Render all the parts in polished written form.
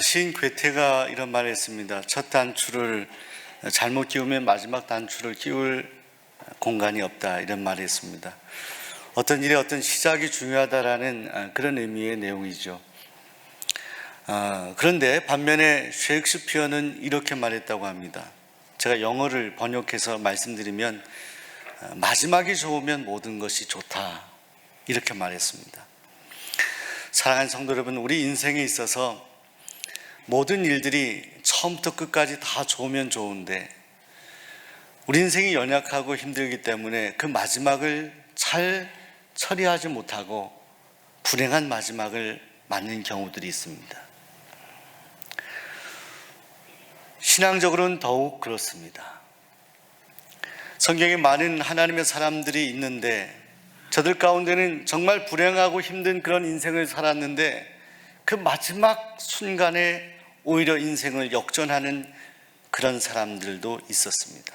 시인 괴테가 이런 말을 했습니다. 첫 단추를 잘못 끼우면 마지막 단추를 끼울 공간이 없다, 이런 말을 했습니다. 어떤 일의 어떤 시작이 중요하다라는 그런 의미의 내용이죠. 그런데 반면에 셰익스피어는 이렇게 말했다고 합니다. 제가 영어를 번역해서 말씀드리면 마지막이 좋으면 모든 것이 좋다, 이렇게 말했습니다. 사랑하는 성도 여러분, 우리 인생에 있어서 모든 일들이 처음부터 끝까지 다 좋으면 좋은데 우리 인생이 연약하고 힘들기 때문에 그 마지막을 잘 처리하지 못하고 불행한 마지막을 맞는 경우들이 있습니다. 신앙적으로는 더욱 그렇습니다. 성경에 많은 하나님의 사람들이 있는데 저들 가운데는 정말 불행하고 힘든 그런 인생을 살았는데 그 마지막 순간에 오히려 인생을 역전하는 그런 사람들도 있었습니다.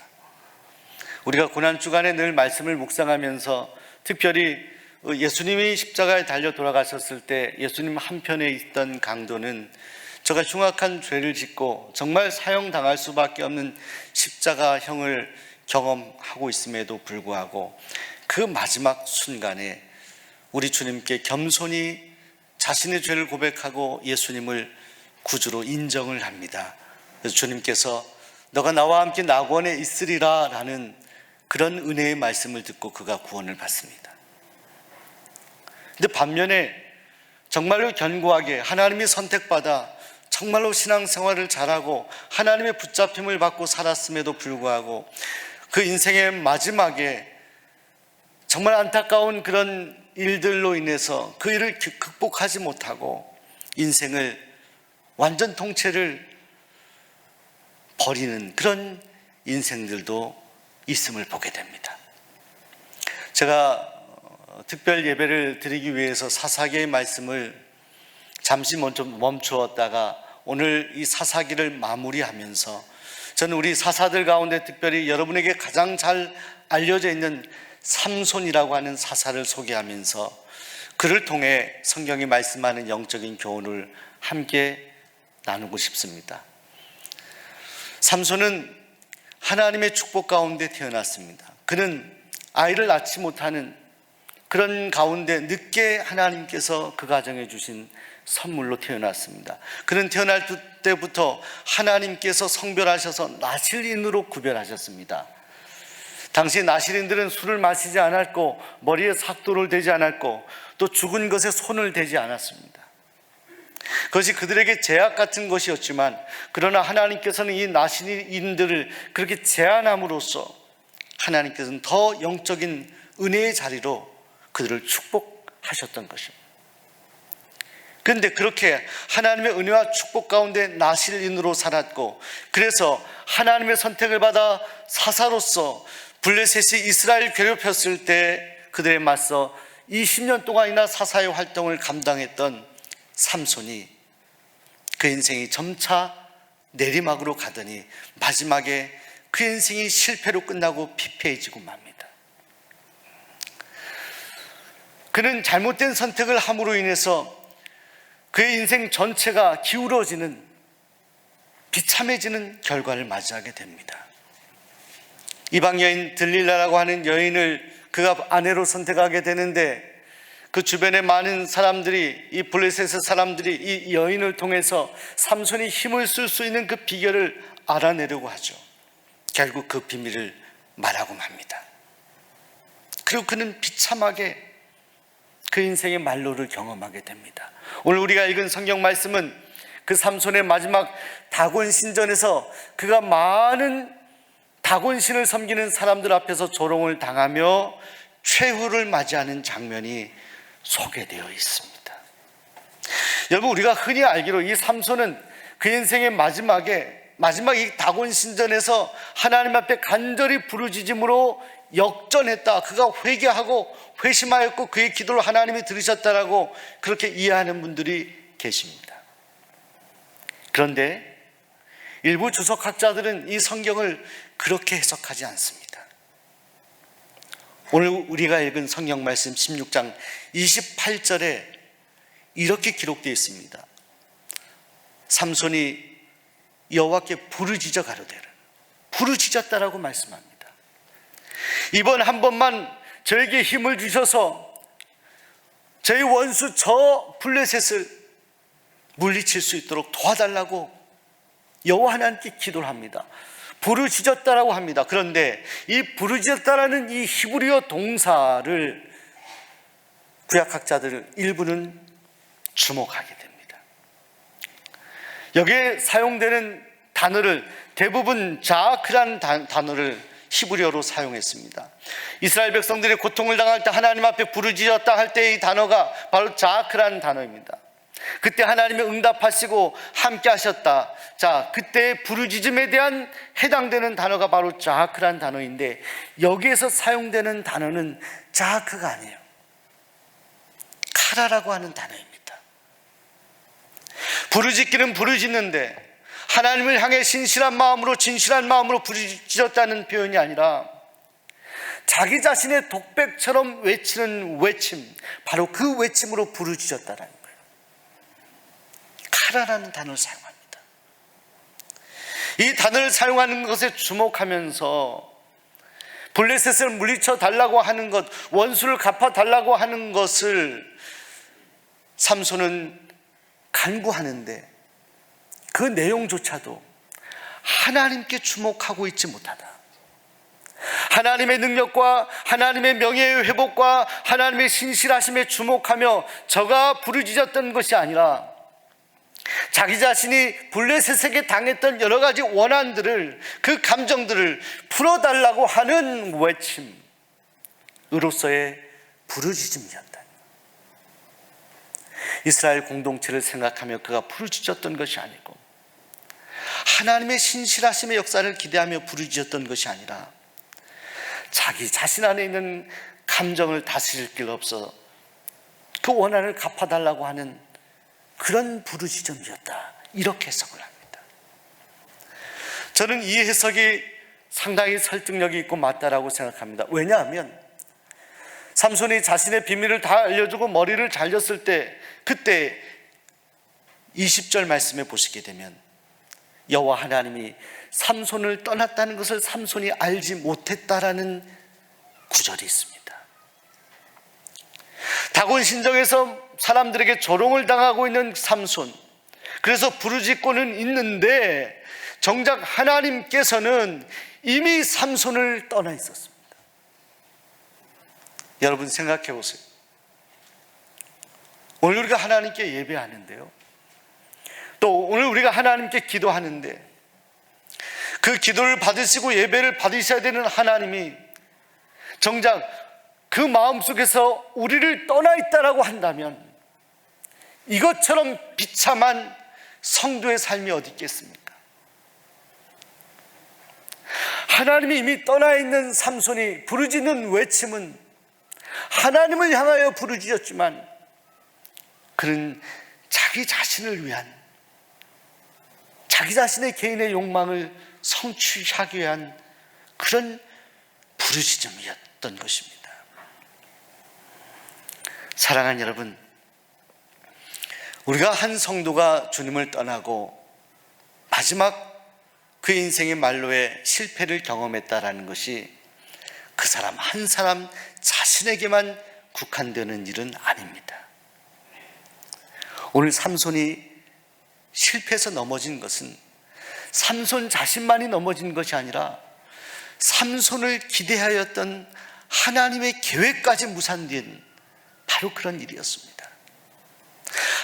우리가 고난주간에 늘 말씀을 묵상하면서 특별히 예수님이 십자가에 달려 돌아가셨을 때 예수님 한편에 있던 강도는 저가 흉악한 죄를 짓고 정말 사형당할 수밖에 없는 십자가형을 경험하고 있음에도 불구하고 그 마지막 순간에 우리 주님께 겸손히 자신의 죄를 고백하고 예수님을 구주로 인정을 합니다. 그래서 주님께서 너가 나와 함께 낙원에 있으리라 라는 그런 은혜의 말씀을 듣고 그가 구원을 받습니다. 근데 반면에 정말로 견고하게 하나님이 선택받아 정말로 신앙생활을 잘하고 하나님의 붙잡힘을 받고 살았음에도 불구하고 그 인생의 마지막에 정말 안타까운 그런 일들로 인해서 그 일을 극복하지 못하고 인생을 완전 통째를 버리는 그런 인생들도 있음을 보게 됩니다. 제가 특별 예배를 드리기 위해서 사사기의 말씀을 잠시 멈추었다가 오늘 이 사사기를 마무리하면서 저는 우리 사사들 가운데 특별히 여러분에게 가장 잘 알려져 있는 삼손이라고 하는 사사를 소개하면서 그를 통해 성경이 말씀하는 영적인 교훈을 함께 나누고 싶습니다. 삼손은 하나님의 축복 가운데 태어났습니다. 그는 아이를 낳지 못하는 그런 가운데 늦게 하나님께서 그 가정에 주신 선물로 태어났습니다. 그는 태어날 때부터 하나님께서 성별하셔서 나실인으로 구별하셨습니다. 당시 나실인들은 술을 마시지 않았고 머리에 삭도를 대지 않았고 또 죽은 것에 손을 대지 않았습니다. 그것이 그들에게 제약 같은 것이었지만 그러나 하나님께서는 이 나실인들을 그렇게 제한함으로써 하나님께서는 더 영적인 은혜의 자리로 그들을 축복하셨던 것입니다. 그런데 그렇게 하나님의 은혜와 축복 가운데 나실인으로 살았고 그래서 하나님의 선택을 받아 사사로서 블레셋이 이스라엘 괴롭혔을 때 그들에 맞서 20년 동안이나 사사의 활동을 감당했던 삼손이 그 인생이 점차 내리막으로 가더니 마지막에 그 인생이 실패로 끝나고 피폐해지고 맙니다. 그는 잘못된 선택을 함으로 인해서 그의 인생 전체가 기울어지는 비참해지는 결과를 맞이하게 됩니다. 이방 여인 들릴라라고 하는 여인을 그가 아내로 선택하게 되는데 그 주변에 많은 사람들이 이 블레셋의 사람들이 이 여인을 통해서 삼손이 힘을 쓸 수 있는 그 비결을 알아내려고 하죠. 결국 그 비밀을 말하고 맙니다. 그리고 그는 비참하게 그 인생의 말로를 경험하게 됩니다. 오늘 우리가 읽은 성경 말씀은 그 삼손의 마지막 다곤 신전에서 그가 많은 다곤 신을 섬기는 사람들 앞에서 조롱을 당하며 최후를 맞이하는 장면이 소개되어 있습니다. 여러분, 우리가 흔히 알기로 이 삼손은 그 인생의 마지막 이 다곤 신전에서 하나님 앞에 간절히 부르짖음으로 역전했다. 그가 회개하고 회심하였고 그의 기도를 하나님이 들으셨다라고 그렇게 이해하는 분들이 계십니다. 그런데 일부 주석학자들은 이 성경을 그렇게 해석하지 않습니다. 오늘 우리가 읽은 성경 말씀 16장 28절에 이렇게 기록되어 있습니다. 삼손이 여호와께 부르짖어 가로되 부르짖었다라고 말씀합니다. 이번 한 번만 저에게 힘을 주셔서 저희 원수 저 블레셋을 물리칠 수 있도록 도와달라고 여호와 하나님께 기도를 합니다. 부르짖었다라고 합니다. 그런데 이 부르짖었다라는 이 히브리어 동사를 구약학자들 일부는 주목하게 됩니다. 여기에 사용되는 단어를 대부분 자아크라는 단어를 히브리어로 사용했습니다. 이스라엘 백성들이 고통을 당할 때 하나님 앞에 부르짖었다 할 때 이 단어가 바로 자아크라는 단어입니다. 그때 하나님이 응답하시고 함께 하셨다. 자, 그때 부르짖음에 대한 해당되는 단어가 바로 자아크라는 단어인데, 여기에서 사용되는 단어는 자아크가 아니에요. 카라라고 하는 단어입니다. 부르짖기는 부르짖는데 하나님을 향해 진실한 마음으로 부르짖었다는 표현이 아니라 자기 자신의 독백처럼 외치는 외침, 바로 그 외침으로 부르짖었다라는 거예요. 카라라는 단어를 사용합니다. 이 단어를 사용하는 것에 주목하면서 블레셋을 물리쳐 달라고 하는 것, 원수를 갚아 달라고 하는 것을 삼손은 간구하는데 그 내용조차도 하나님께 주목하고 있지 못하다. 하나님의 능력과 하나님의 명예의 회복과 하나님의 신실하심에 주목하며 저가 부르짖었던 것이 아니라 자기 자신이 블레셋에게 당했던 여러 가지 원한들을, 그 감정들을 풀어달라고 하는 외침으로서의 부르짖음이었다. 이스라엘 공동체를 생각하며 그가 부르짖었던 것이 아니고 하나님의 신실하심의 역사를 기대하며 부르짖었던 것이 아니라 자기 자신 안에 있는 감정을 다스릴 길 없어 그 원한을 갚아달라고 하는 그런 부르짖음이었다, 이렇게 해석을 합니다. 저는 이 해석이 상당히 설득력이 있고 맞다라고 생각합니다. 왜냐하면 삼손이 자신의 비밀을 다 알려주고 머리를 잘렸을 때, 그때 20절 말씀에 보시게 되면 여호와 하나님이 삼손을 떠났다는 것을 삼손이 알지 못했다라는 구절이 있습니다. 다곤 신정에서 사람들에게 조롱을 당하고 있는 삼손, 그래서 부르짖고는 있는데 정작 하나님께서는 이미 삼손을 떠나 있었습니다. 여러분 생각해 보세요. 오늘 우리가 하나님께 예배하는데요, 또 오늘 우리가 하나님께 기도하는데 그 기도를 받으시고 예배를 받으셔야 되는 하나님이 정작 그 마음속에서 우리를 떠나 있다라고 한다면 이것처럼 비참한 성도의 삶이 어디 있겠습니까? 하나님이 이미 떠나 있는 삼손이 부르짖는 외침은 하나님을 향하여 부르짖었지만 그는 자기 자신을 위한, 자기 자신의 개인의 욕망을 성취하기 위한 그런 부르짖음이었던 것입니다. 사랑하는 여러분, 우리가 한 성도가 주님을 떠나고 마지막 그 인생의 말로의 실패를 경험했다라는 것이 그 사람 한 사람 자신에게만 국한되는 일은 아닙니다. 오늘 삼손이 실패해서 넘어진 것은 삼손 자신만이 넘어진 것이 아니라 삼손을 기대하였던 하나님의 계획까지 무산된 바로 그런 일이었습니다.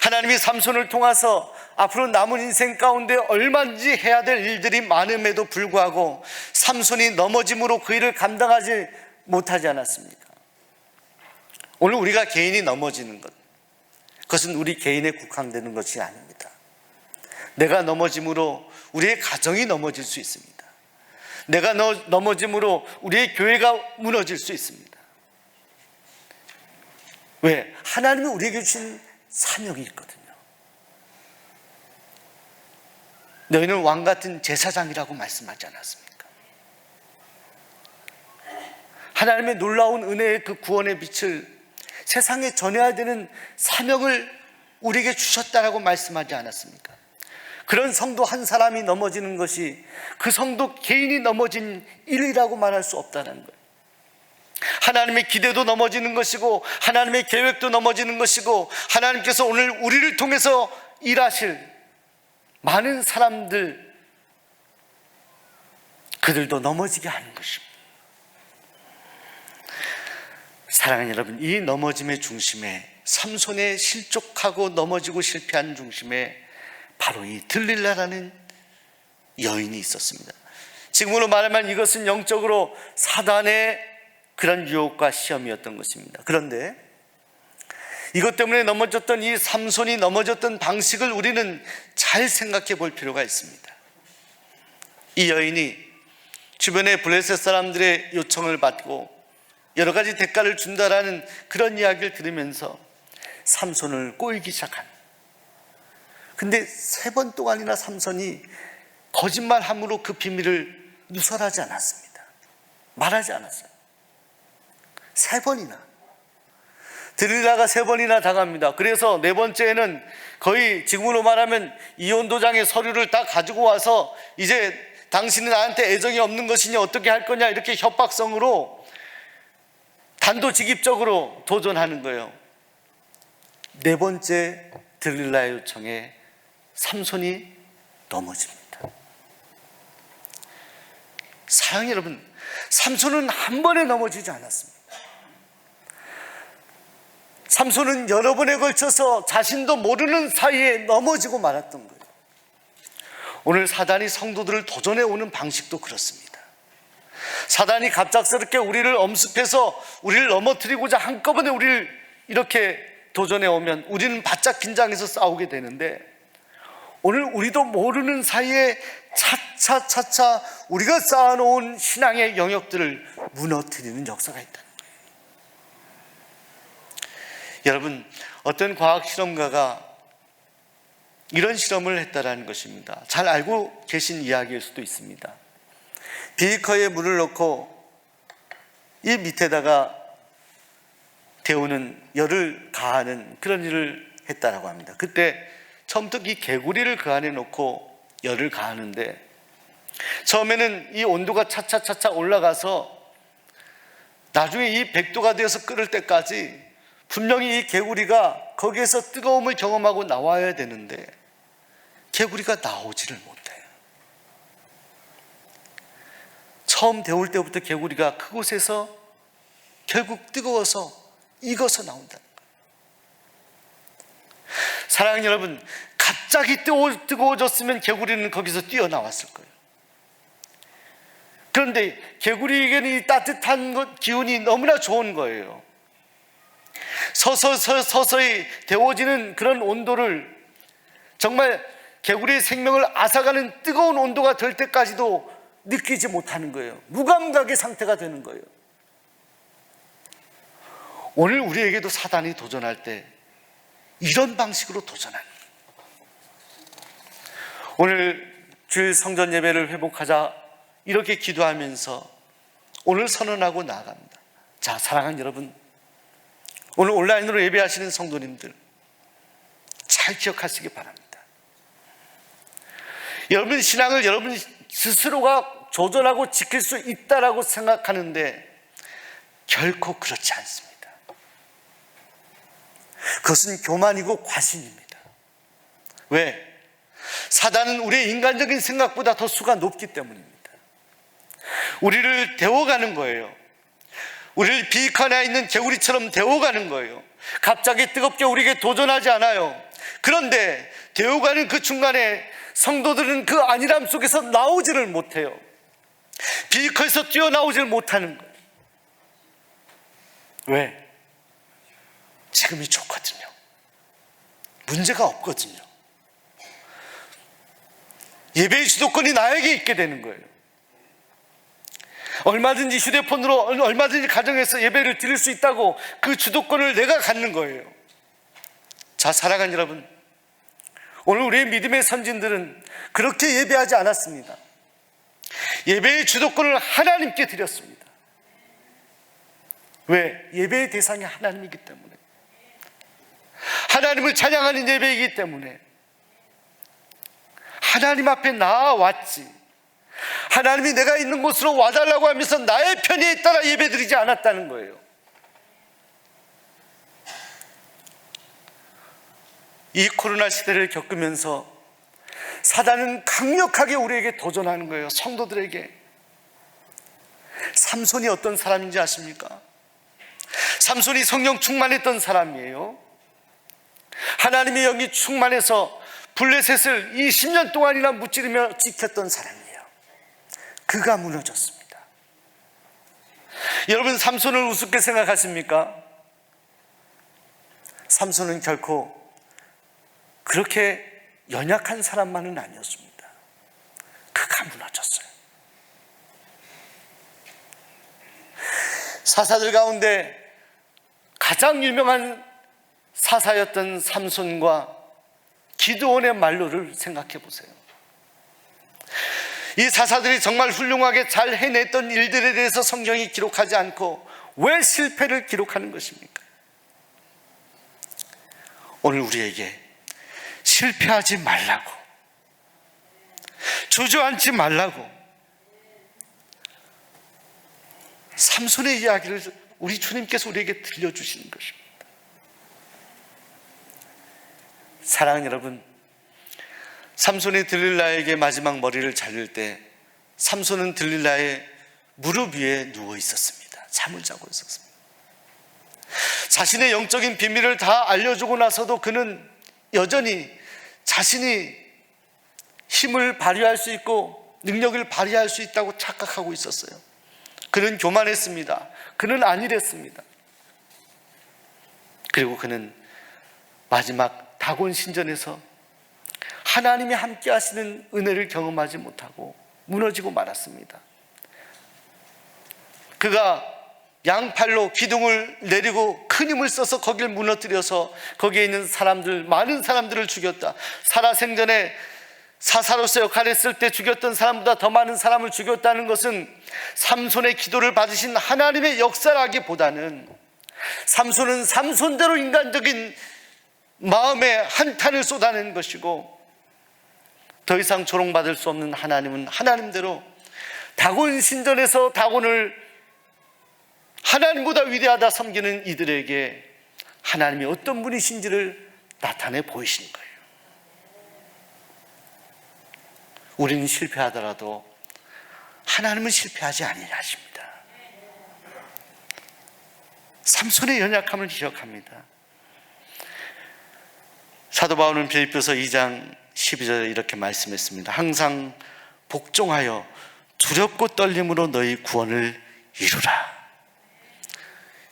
하나님이 삼손을 통해서 앞으로 남은 인생 가운데 얼마든지 해야 될 일들이 많음에도 불구하고 삼손이 넘어짐으로 그 일을 감당하지 못하지 않았습니까? 오늘 우리가 개인이 넘어지는 것, 그것은 우리 개인에 국한되는 것이 아닙니다. 내가 넘어짐으로 우리의 가정이 넘어질 수 있습니다. 내가 넘어짐으로 우리의 교회가 무너질 수 있습니다. 왜? 하나님이 우리에게 주신 사명이 있거든요. 너희는 왕같은 제사장이라고 말씀하지 않았습니까? 하나님의 놀라운 은혜의 그 구원의 빛을 세상에 전해야 되는 사명을 우리에게 주셨다라고 말씀하지 않았습니까? 그런 성도 한 사람이 넘어지는 것이 그 성도 개인이 넘어진 일이라고 말할 수 없다는 거예요. 하나님의 기대도 넘어지는 것이고 하나님의 계획도 넘어지는 것이고 하나님께서 오늘 우리를 통해서 일하실 많은 사람들, 그들도 넘어지게 하는 것입니다. 사랑하는 여러분, 이 넘어짐의 중심에, 삼손의 실족하고 넘어지고 실패한 중심에 바로 이 들릴라라는 여인이 있었습니다. 지금으로 말하면 이것은 영적으로 사단의 그런 유혹과 시험이었던 것입니다. 그런데 이것 때문에 넘어졌던 이 삼손이 넘어졌던 방식을 우리는 잘 생각해 볼 필요가 있습니다. 이 여인이 주변의 블레셋 사람들의 요청을 받고 여러 가지 대가를 준다라는 그런 이야기를 들으면서 삼손을 꼬이기 시작한. 근데 3번 동안이나 삼손이 거짓말함으로 그 비밀을 누설하지 않았습니다. 말하지 않았어요. 3번이나. 들릴라가 3번이나 당합니다. 그래서 4번째에는 거의 지금으로 말하면 이혼 도장의 서류를 다 가지고 와서 이제 당신은 나한테 애정이 없는 것이니 어떻게 할 거냐, 이렇게 협박성으로 단도직입적으로 도전하는 거예요. 4번째 들릴라의 요청에 삼손이 넘어집니다. 사랑하는 여러분, 삼손은 한 번에 넘어지지 않았습니다. 삼손은 여러 번에 걸쳐서 자신도 모르는 사이에 넘어지고 말았던 거예요. 오늘 사단이 성도들을 도전해 오는 방식도 그렇습니다. 사단이 갑작스럽게 우리를 엄습해서 우리를 넘어뜨리고자 한꺼번에 우리를 이렇게 도전해 오면 우리는 바짝 긴장해서 싸우게 되는데, 오늘 우리도 모르는 사이에 차차 우리가 쌓아놓은 신앙의 영역들을 무너뜨리는 역사가 있다는 거예요. 여러분, 어떤 과학 실험가가 이런 실험을 했다라는 것입니다. 잘 알고 계신 이야기일 수도 있습니다. 비커에 물을 넣고 이 밑에다가 데우는 열을 가하는 그런 일을 했다라고 합니다. 그때 처음부터 이 개구리를 그 안에 넣고 열을 가하는데, 처음에는 이 온도가 차차 올라가서 나중에 이 100도가 되어서 끓을 때까지 분명히 이 개구리가 거기에서 뜨거움을 경험하고 나와야 되는데 개구리가 나오지를 못해요. 처음 데울 때부터 개구리가 그곳에서 결국 뜨거워서 익어서 나온다는 거예요. 사랑하는 여러분, 갑자기 뜨거워졌으면 개구리는 거기서 뛰어나왔을 거예요. 그런데 개구리에게는 이 따뜻한 기운이 너무나 좋은 거예요. 서서히 데워지는 그런 온도를, 정말 개구리의 생명을 앗아가는 뜨거운 온도가 될 때까지도 느끼지 못하는 거예요. 무감각의 상태가 되는 거예요. 오늘 우리에게도 사단이 도전할 때 이런 방식으로 도전하는 거예요. 오늘 주일 성전 예배를 회복하자 이렇게 기도하면서 오늘 선언하고 나아갑니다. 자, 사랑하는 여러분, 오늘 온라인으로 예배하시는 성도님들 잘 기억하시기 바랍니다. 여러분 신앙을 여러분 스스로가 조절하고 지킬 수 있다라고 생각하는데 결코 그렇지 않습니다. 그것은 교만이고 과신입니다. 왜? 사단은 우리의 인간적인 생각보다 더 수가 높기 때문입니다. 우리를 데워가는 거예요. 우리를 비익하나 있는 개구리처럼 데워가는 거예요. 갑자기 뜨겁게 우리에게 도전하지 않아요. 그런데 데워가는 그 중간에 성도들은 그 안일함 속에서 나오지를 못해요. 비익해서 뛰어나오지를 못하는 거예요. 왜? 지금이 좋거든요. 문제가 없거든요. 예배의 주도권이 나에게 있게 되는 거예요. 얼마든지 휴대폰으로 얼마든지 가정에서 예배를 드릴 수 있다고 그 주도권을 내가 갖는 거예요. 자, 사랑하는 여러분, 오늘 우리의 믿음의 선진들은 그렇게 예배하지 않았습니다. 예배의 주도권을 하나님께 드렸습니다. 왜? 예배의 대상이 하나님이기 때문에, 하나님을 찬양하는 예배이기 때문에, 하나님 앞에 나아왔지, 하나님이 내가 있는 곳으로 와달라고 하면서 나의 편의에 따라 예배드리지 않았다는 거예요. 이 코로나 시대를 겪으면서 사단은 강력하게 우리에게 도전하는 거예요. 성도들에게. 삼손이 어떤 사람인지 아십니까? 삼손이 성령 충만했던 사람이에요. 하나님의 영이 충만해서 블레셋을 20년 동안이나 무찌르며 지켰던 사람이에요. 그가 무너졌습니다. 여러분, 삼손을 우습게 생각하십니까? 삼손은 결코 그렇게 연약한 사람만은 아니었습니다. 그가 무너졌어요. 사사들 가운데 가장 유명한 사사였던 삼손과 기드온의 말로를 생각해 보세요. 이 사사들이 정말 훌륭하게 잘 해냈던 일들에 대해서 성경이 기록하지 않고 왜 실패를 기록하는 것입니까? 오늘 우리에게 실패하지 말라고, 주저앉지 말라고 삼손의 이야기를 우리 주님께서 우리에게 들려주시는 것입니다. 사랑하는 여러분, 삼손이 들릴라에게 마지막 머리를 자를 때 삼손은 들릴라의 무릎 위에 누워 있었습니다. 잠을 자고 있었습니다. 자신의 영적인 비밀을 다 알려주고 나서도 그는 여전히 자신이 힘을 발휘할 수 있고 능력을 발휘할 수 있다고 착각하고 있었어요. 그는 교만했습니다. 그는 안일했습니다. 그리고 그는 마지막 다곤 신전에서 하나님이 함께 하시는 은혜를 경험하지 못하고 무너지고 말았습니다. 그가 양팔로 기둥을 내리고 큰 힘을 써서 거기를 무너뜨려서 거기에 있는 사람들, 많은 사람들을 죽였다. 살아생전에 사사로서 역할했을 때 죽였던 사람보다 더 많은 사람을 죽였다는 것은 삼손의 기도를 받으신 하나님의 역사라기보다는 삼손은 삼손대로 인간적인 마음에 한탄을 쏟아낸 것이고, 더 이상 조롱받을 수 없는 하나님은 하나님대로 다곤 신전에서 다곤을 하나님보다 위대하다 섬기는 이들에게 하나님이 어떤 분이신지를 나타내 보이신 거예요. 우리는 실패하더라도 하나님은 실패하지 아니하십니다. 삼손의 연약함을 기억합니다. 사도 바울은 빌립보서 2장 12절에 이렇게 말씀했습니다. 항상 복종하여 두렵고 떨림으로 너희 구원을 이루라.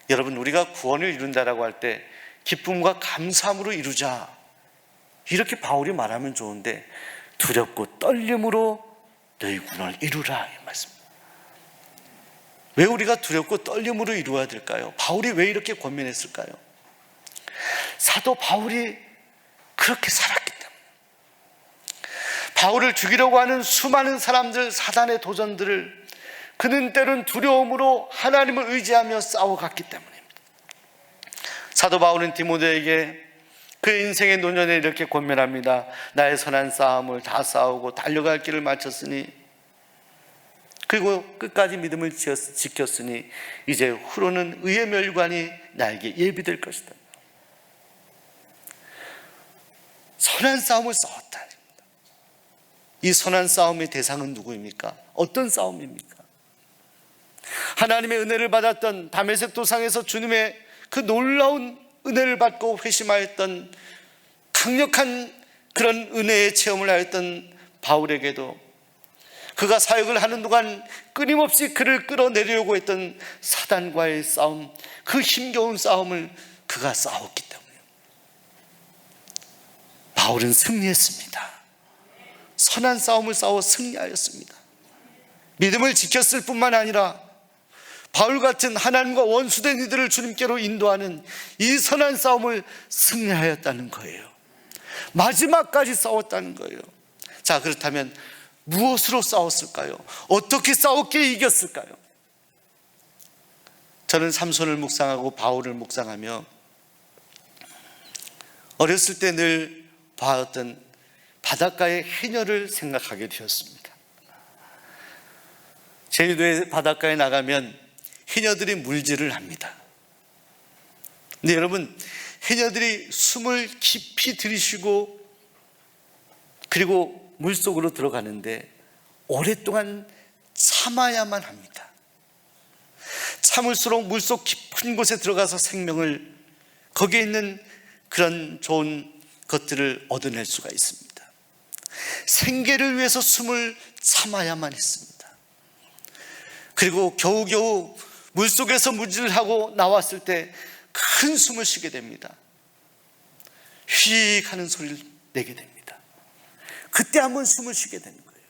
여러분, 우리가 구원을 이룬다라고 할 때 기쁨과 감사함으로 이루자, 이렇게 바울이 말하면 좋은데 두렵고 떨림으로 너희 구원을 이루라, 이 말씀입니다. 왜 우리가 두렵고 떨림으로 이루어야 될까요? 바울이 왜 이렇게 권면했을까요? 사도 바울이 그렇게 살았기 때문에. 바울을 죽이려고 하는 수많은 사람들, 사단의 도전들을 그는 때론 두려움으로 하나님을 의지하며 싸워갔기 때문입니다. 사도 바울은 디모데에게 그 인생의 노년에 이렇게 권면합니다. 나의 선한 싸움을 다 싸우고 달려갈 길을 마쳤으니, 그리고 끝까지 믿음을 지켰으니 이제 후로는 의의 멸관이 나에게 예비될 것이다. 선한 싸움을 싸웠다. 이 선한 싸움의 대상은 누구입니까? 어떤 싸움입니까? 하나님의 은혜를 받았던 다메섹 도상에서 주님의 그 놀라운 은혜를 받고 회심하였던, 강력한 그런 은혜의 체험을 하였던 바울에게도 그가 사역을 하는 동안 끊임없이 그를 끌어내리려고 했던 사단과의 싸움, 그 힘겨운 싸움을 그가 싸웠기 때문에 바울은 승리했습니다. 선한 싸움을 싸워 승리하였습니다. 믿음을 지켰을 뿐만 아니라 바울 같은 하나님과 원수된 이들을 주님께로 인도하는 이 선한 싸움을 승리하였다는 거예요. 마지막까지 싸웠다는 거예요. 자, 그렇다면 무엇으로 싸웠을까요? 어떻게 싸웠기에 이겼을까요? 저는 삼손을 묵상하고 바울을 묵상하며 어렸을 때 늘 봐왔던 바닷가의 해녀를 생각하게 되었습니다. 제주도의 바닷가에 나가면 해녀들이 물질을 합니다. 근데 여러분, 해녀들이 숨을 깊이 들이쉬고 그리고 물속으로 들어가는데 오랫동안 참아야만 합니다. 참을수록 물속 깊은 곳에 들어가서 생명을, 거기에 있는 그런 좋은 것들을 얻어낼 수가 있습니다. 생계를 위해서 숨을 참아야만 했습니다. 그리고 겨우겨우 물속에서 물질하고 나왔을 때 큰 숨을 쉬게 됩니다. 휙 하는 소리를 내게 됩니다. 그때 한번 숨을 쉬게 되는 거예요.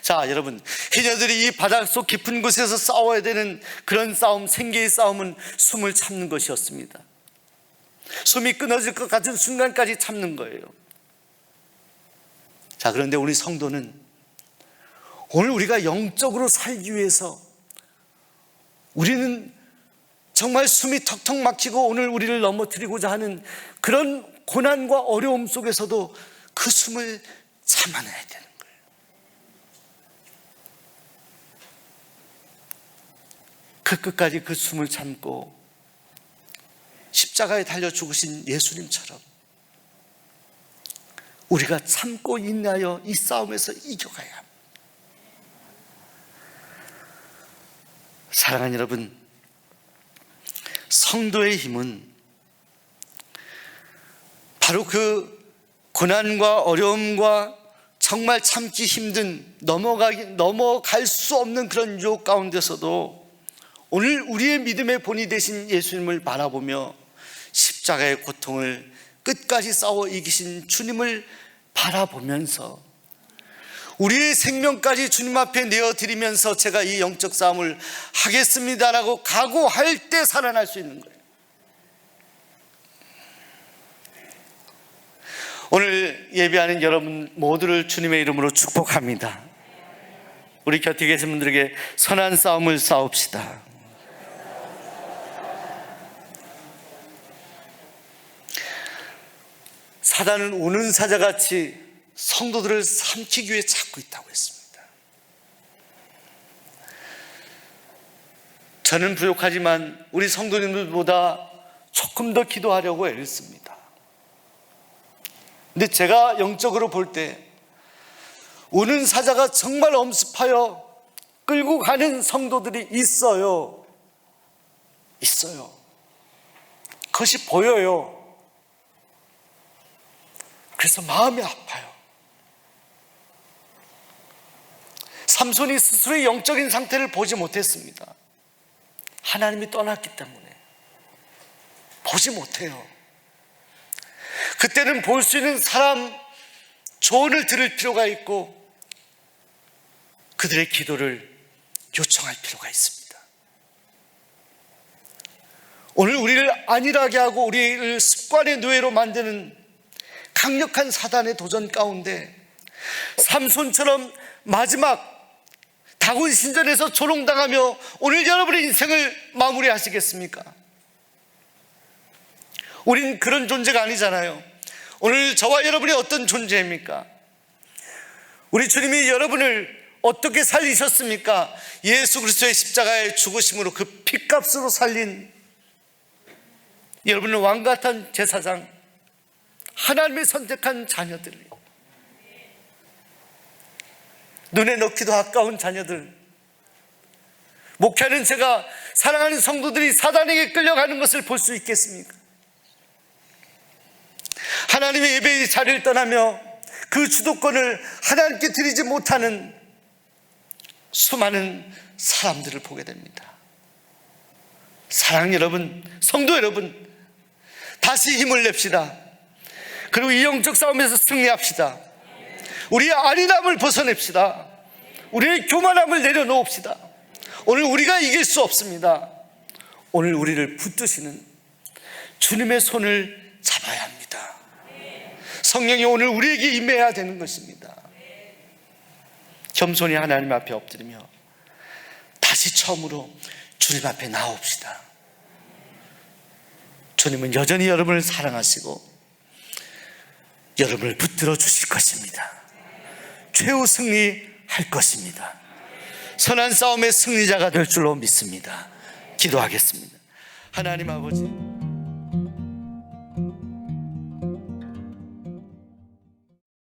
자, 여러분, 해녀들이 이 바닷속 깊은 곳에서 싸워야 되는 그런 싸움, 생계의 싸움은 숨을 참는 것이었습니다. 숨이 끊어질 것 같은 순간까지 참는 거예요. 자, 그런데 우리 성도는 오늘 우리가 영적으로 살기 위해서 우리는 정말 숨이 턱턱 막히고 오늘 우리를 넘어뜨리고자 하는 그런 고난과 어려움 속에서도 그 숨을 참아내야 되는 거예요. 그 끝까지 그 숨을 참고 십자가에 달려 죽으신 예수님처럼 우리가 참고 인내하여 이 싸움에서 이겨가야 합니다. 사랑하는 여러분, 성도의 힘은 바로 그 고난과 어려움과 정말 참기 힘든, 넘어갈 수 없는 그런 유혹 가운데서도 오늘 우리의 믿음의 본이 되신 예수님을 바라보며 십자가의 고통을 끝까지 싸워 이기신 주님을 바라보면서 우리의 생명까지 주님 앞에 내어드리면서 제가 이 영적 싸움을 하겠습니다라고 각오할 때 살아날 수 있는 거예요. 오늘 예배하는 여러분 모두를 주님의 이름으로 축복합니다. 우리 곁에 계신 분들에게 선한 싸움을 싸웁시다. 사단은 우는 사자같이 성도들을 삼키기 위해 찾고 있다고 했습니다. 저는 부족하지만 우리 성도님들보다 조금 더 기도하려고 애를 씁니다. 근데 제가 영적으로 볼 때 우는 사자가 정말 엄습하여 끌고 가는 성도들이 있어요. 그것이 보여요. 그래서 마음이 아파요. 삼손이 스스로의 영적인 상태를 보지 못했습니다. 하나님이 떠났기 때문에 보지 못해요. 그때는 볼 수 있는 사람 조언을 들을 필요가 있고 그들의 기도를 요청할 필요가 있습니다. 오늘 우리를 안일하게 하고 우리를 습관의 노예로 만드는 강력한 사단의 도전 가운데 삼손처럼 마지막 다곤 신전에서 조롱당하며 오늘 여러분의 인생을 마무리하시겠습니까? 우린 그런 존재가 아니잖아요. 오늘 저와 여러분이 어떤 존재입니까? 우리 주님이 여러분을 어떻게 살리셨습니까? 예수 그리스도의 십자가의 죽으심으로 그 핏값으로 살린 여러분은 왕같은 제사장, 하나님의 선택한 자녀들, 눈에 넣기도 아까운 자녀들, 목회하는 제가 사랑하는 성도들이 사단에게 끌려가는 것을 볼 수 있겠습니까? 하나님의 예배의 자리를 떠나며 그 주도권을 하나님께 드리지 못하는 수많은 사람들을 보게 됩니다. 사랑하는 여러분, 성도 여러분, 다시 힘을 냅시다. 그리고 이 영적 싸움에서 승리합시다. 우리의 안일함을 벗어냅시다. 우리의 교만함을 내려놓읍시다. 오늘 우리가 이길 수 없습니다. 오늘 우리를 붙드시는 주님의 손을 잡아야 합니다. 성령이 오늘 우리에게 임해야 되는 것입니다. 겸손히 하나님 앞에 엎드리며 다시 처음으로 주님 앞에 나옵시다. 주님은 여전히 여러분을 사랑하시고 여러분을 붙들어 주실 것입니다. 최후 승리할 것입니다. 선한 싸움의 승리자가 될 줄로 믿습니다. 기도하겠습니다. 하나님 아버지,